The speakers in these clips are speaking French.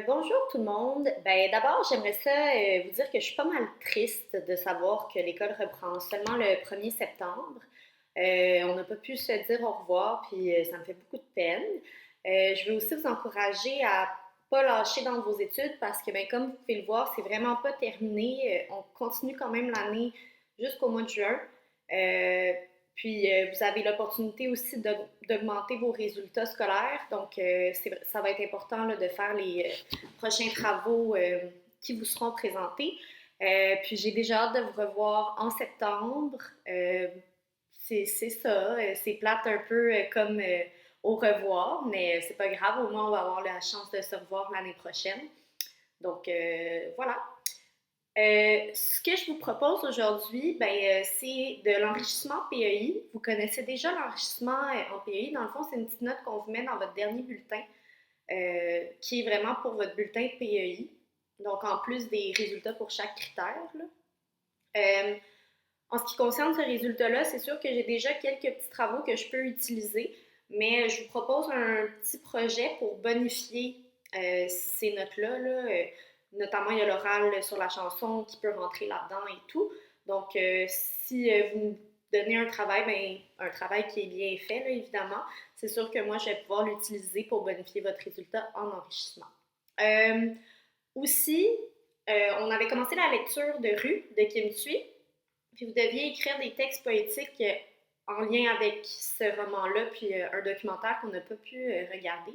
Bonjour tout le monde. D'abord, j'aimerais vous dire que je suis pas mal triste de savoir que l'école reprend seulement le 1er septembre. On n'a pas pu se dire au revoir, puis ça me fait beaucoup de peine. Je veux aussi vous encourager à pas lâcher dans vos études parce que, comme vous pouvez le voir, c'est vraiment pas terminé. On continue quand même l'année jusqu'au mois de juin. Euh, Vous avez l'opportunité aussi d'augmenter vos résultats scolaires. Donc, ça va être important là, de faire les prochains travaux qui vous seront présentés. Puis, j'ai déjà hâte de vous revoir en septembre. C'est ça. C'est plate un peu comme au revoir, mais c'est pas grave. Au moins, on va avoir la chance de se revoir l'année prochaine. Donc, voilà. Ce que je vous propose aujourd'hui, c'est de l'enrichissement PEI. Vous connaissez déjà l'enrichissement en PEI. Dans le fond, c'est une petite note qu'on vous met dans votre dernier bulletin, qui est vraiment pour votre bulletin de PEI. Donc, en plus des résultats pour chaque critère, là. Euh, En ce qui concerne ce résultat-là, c'est sûr que j'ai déjà quelques petits travaux que je peux utiliser, mais je vous propose un petit projet pour bonifier ces notes-là. Notamment, il y a l'oral sur la chanson qui peut rentrer là-dedans et tout. Donc, si vous me donnez un travail, un travail qui est bien fait, là, évidemment, c'est sûr que moi, je vais pouvoir l'utiliser pour bonifier votre résultat en enrichissement. Euh, Aussi, on avait commencé la lecture de Rue de Kim Thuy. Puis vous deviez écrire des textes poétiques en lien avec ce roman-là, puis un documentaire qu'on n'a pas pu regarder.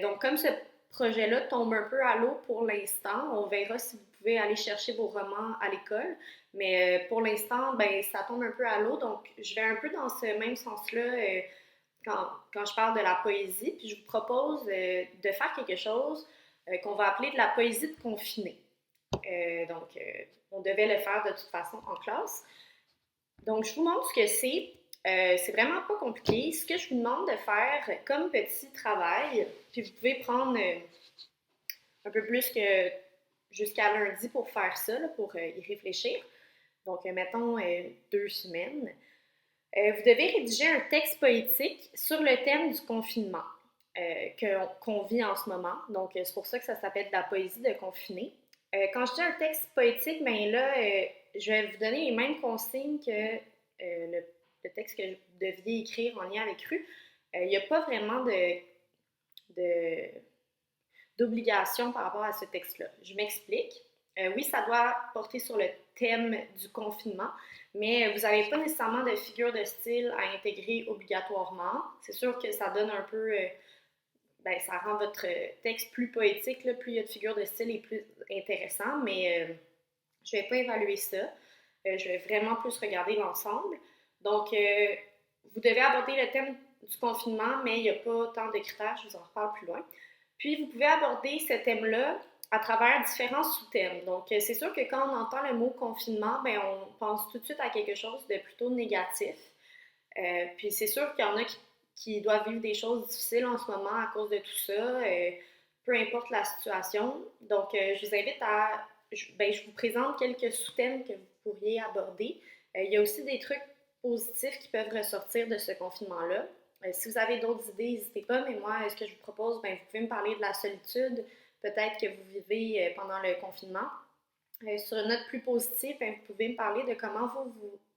Donc, comme ce projet-là tombe un peu à l'eau pour l'instant, on verra si vous pouvez aller chercher vos romans à l'école. Mais pour l'instant, ça tombe un peu à l'eau. Donc, je vais un peu dans ce même sens-là quand je parle de la poésie. Puis je vous propose de faire quelque chose qu'on va appeler de la poésie de confiné. On devait le faire de toute façon en classe. Donc, je vous montre ce que c'est. C'est vraiment pas compliqué. Ce que je vous demande de faire comme petit travail, puis vous pouvez prendre un peu plus que jusqu'à lundi pour faire ça, là, pour y réfléchir. Donc, mettons 2 semaines. Vous devez rédiger un texte poétique sur le thème du confinement qu'on vit en ce moment. Donc, c'est pour ça que ça s'appelle de la poésie de confiné. Quand je dis un texte poétique, je vais vous donner les mêmes consignes que le texte que vous deviez écrire en lien avec Rue. Il n'y a pas vraiment de, d'obligation par rapport à ce texte-là. Je m'explique. Oui, ça doit porter sur le thème du confinement, mais vous n'avez pas nécessairement de figure de style à intégrer obligatoirement. C'est sûr que ça donne un peu, ça rend votre texte plus poétique, là, plus il y a de figures de style et plus intéressant, mais je ne vais pas évaluer ça. Je vais vraiment plus regarder l'ensemble. Donc, vous devez aborder le thème du confinement, mais il n'y a pas tant de critères, je vous en reparle plus loin. Puis, vous pouvez aborder ce thème-là à travers différents sous-thèmes. Donc, c'est sûr que quand on entend le mot confinement, on pense tout de suite à quelque chose de plutôt négatif. Puis, c'est sûr qu'il y en a qui doivent vivre des choses difficiles en ce moment à cause de tout ça, peu importe la situation. Donc, je vous invite à... je vous présente quelques sous-thèmes que vous pourriez aborder. Il y a aussi des trucs positifs qui peuvent ressortir de ce confinement-là. Si vous avez d'autres idées, n'hésitez pas, mais moi, ce que je vous propose, vous pouvez me parler de la solitude, peut-être que vous vivez pendant le confinement. Sur une note plus positive, vous pouvez me parler de comment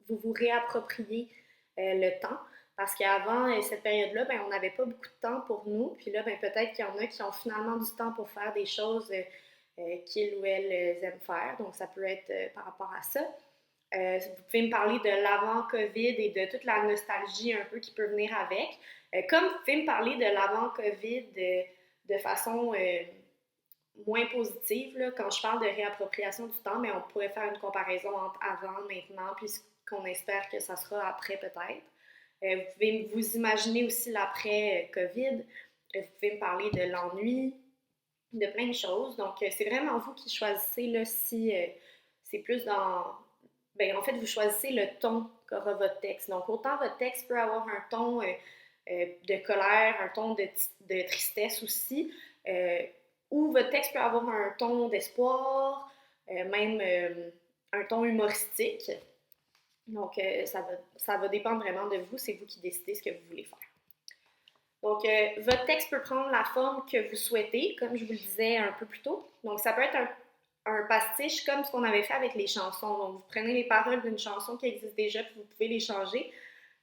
vous réappropriez le temps. Parce qu'avant cette période-là, on n'avait pas beaucoup de temps pour nous. Puis là, peut-être qu'il y en a qui ont finalement du temps pour faire des choses qu'ils ou elles aiment faire. Donc, ça peut être par rapport à ça. Vous pouvez me parler de l'avant-COVID et de toute la nostalgie un peu qui peut venir avec. Comme vous pouvez me parler de l'avant-COVID de façon moins positive, là, quand je parle de réappropriation du temps, mais on pourrait faire une comparaison entre avant, maintenant, puis ce qu'on espère que ça sera après peut-être. Vous pouvez vous imaginer aussi l'après-COVID. Vous pouvez me parler de l'ennui, de plein de choses. Donc, c'est vraiment vous qui choisissez là, si c'est plus dans... En fait, vous choisissez le ton qu'aura votre texte. Donc, autant votre texte peut avoir un ton de colère, un ton de tristesse aussi, euh, ou votre texte peut avoir un ton d'espoir, même un ton humoristique. Donc, ça va dépendre vraiment de vous. C'est vous qui décidez ce que vous voulez faire. Donc, votre texte peut prendre la forme que vous souhaitez, comme je vous le disais un peu plus tôt. Donc, ça peut être un pastiche comme ce qu'on avait fait avec les chansons. Donc, vous prenez les paroles d'une chanson qui existe déjà, puis vous pouvez les changer.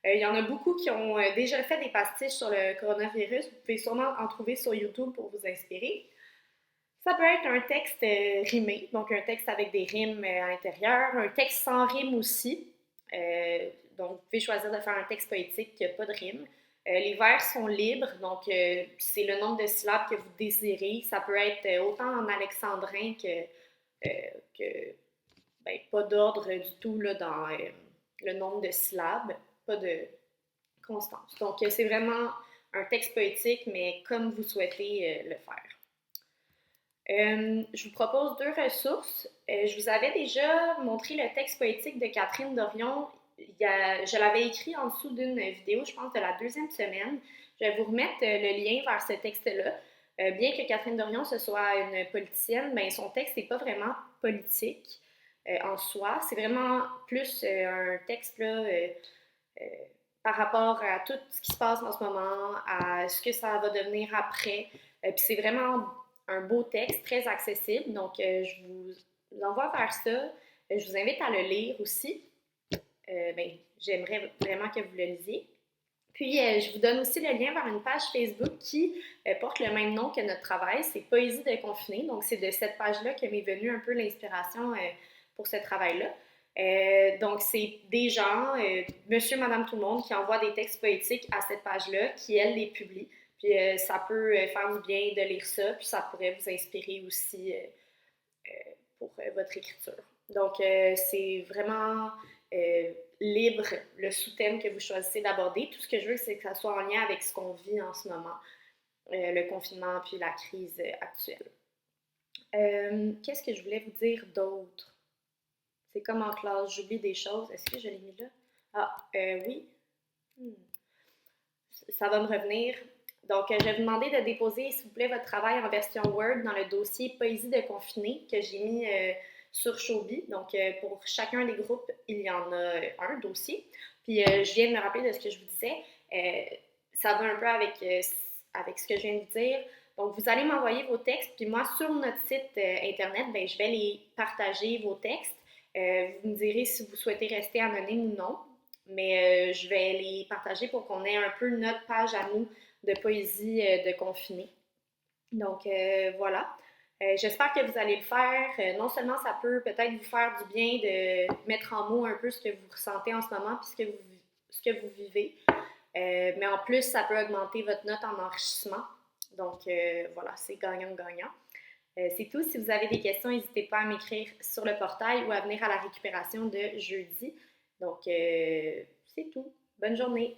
Il y en a beaucoup qui ont déjà fait des pastiches sur le coronavirus. Vous pouvez sûrement en trouver sur YouTube pour vous inspirer. Ça peut être un texte rimé, donc un texte avec des rimes à l'intérieur, un texte sans rime aussi. Donc, vous pouvez choisir de faire un texte poétique qui n'a pas de rime. Les vers sont libres, donc c'est le nombre de syllabes que vous désirez. Ça peut être autant en alexandrin que ben, pas d'ordre du tout là, dans le nombre de syllabes, pas de constance. Donc, c'est vraiment un texte poétique, mais comme vous souhaitez le faire. Je vous propose deux ressources. Je vous avais déjà montré le texte poétique de Catherine Dorion. Je l'avais écrit en dessous d'une vidéo, je pense, de la deuxième semaine. Je vais vous remettre le lien vers ce texte-là. Bien que Catherine Dorion, ce soit une politicienne, ben, son texte n'est pas vraiment politique en soi. C'est vraiment plus un texte là, euh, par rapport à tout ce qui se passe en ce moment, à ce que ça va devenir après. Puis c'est vraiment un beau texte, très accessible. Donc, je vous envoie vers ça. Je vous invite à le lire aussi. Ben, j'aimerais vraiment que vous le lisiez. Puis, je vous donne aussi le lien vers une page Facebook qui porte le même nom que notre travail. C'est Poésie de confiné. Donc, c'est de cette page-là que m'est venue un peu l'inspiration pour ce travail-là. Donc, c'est des gens, monsieur, madame, tout le monde, qui envoient des textes poétiques à cette page-là, qui, elle, les publie. Puis, ça peut faire du bien de lire ça, puis ça pourrait vous inspirer aussi pour votre écriture. Donc, c'est vraiment libre le sous-thème que vous choisissez d'aborder. Tout ce que je veux, c'est que ça soit en lien avec ce qu'on vit en ce moment, le confinement puis la crise actuelle. Qu'est-ce que je voulais vous dire d'autre? C'est comme en classe, j'oublie des choses. Est-ce que je l'ai mis là? Ah, oui. Hmm. Ça va me revenir. Donc, je vais vous demander de déposer, s'il vous plaît, votre travail en version Word dans le dossier Poésie de confiné que j'ai mis sur Showbie. Donc, pour chacun des groupes, il y en a un dossier. Puis, je viens de me rappeler de ce que je vous disais. Ça va un peu avec ce que je viens de vous dire. Donc, vous allez m'envoyer vos textes, puis moi, sur notre site Internet, ben, je vais les partager, vos textes. Vous me direz si vous souhaitez rester anonyme ou non, mais je vais les partager pour qu'on ait un peu notre page à nous de poésie de confiné. Donc, voilà. J'espère que vous allez le faire. Non seulement ça peut peut-être vous faire du bien de mettre en mots un peu ce que vous ressentez en ce moment puis ce que vous vivez, mais en plus, ça peut augmenter votre note en enrichissement. Donc, voilà, c'est gagnant-gagnant. C'est tout. Si vous avez des questions, n'hésitez pas à m'écrire sur le portail ou à venir à la récupération de jeudi. Donc, c'est tout. Bonne journée!